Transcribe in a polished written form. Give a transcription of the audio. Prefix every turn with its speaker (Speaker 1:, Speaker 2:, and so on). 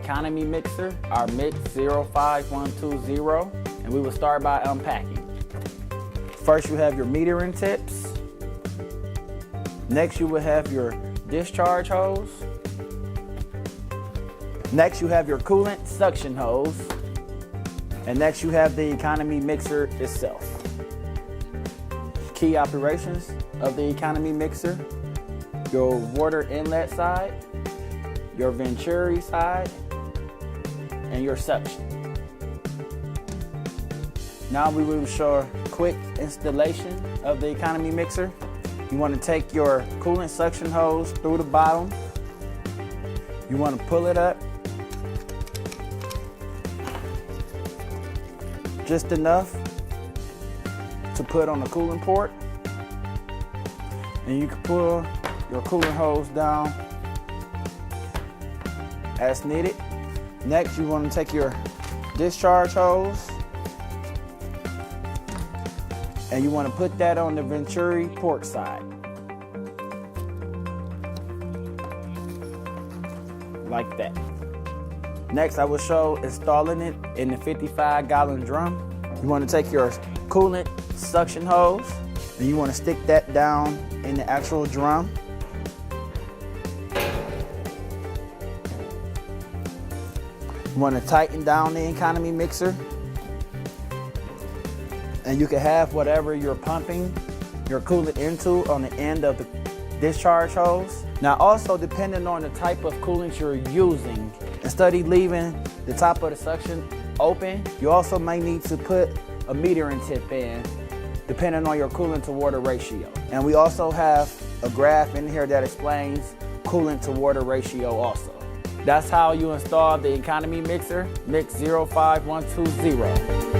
Speaker 1: economy mixer, our mix 05120, and we will start by unpacking. First, you have your metering tips. Next, you will have your discharge hose. Next, you have your coolant suction hose. And next, you have the economy mixer itself. Key operations of the economy mixer: your water inlet side, your venturi side, and your suction. Now we will show a quick installation of the economy mixer. You want to take your coolant suction hose through the bottom. You want to pull it up just enough to put on the coolant port. And you can pull your coolant hose down as needed. Next, you want to take your discharge hose and you want to put that on the venturi port side, like that. Next, I will show installing it in the 55-gallon drum. You want to take your coolant suction hose and you want to stick that down in the actual drum. You want to tighten down the economy mixer, and you can have whatever you're pumping your coolant into on the end of the discharge hose. Now, also depending on the type of coolant you're using, instead of leaving the top of the suction open, you also may need to put a metering tip in, depending on your coolant to water ratio. And we also have a graph in here that explains coolant to water ratio also. That's how you install the economy mixer, mix 05120.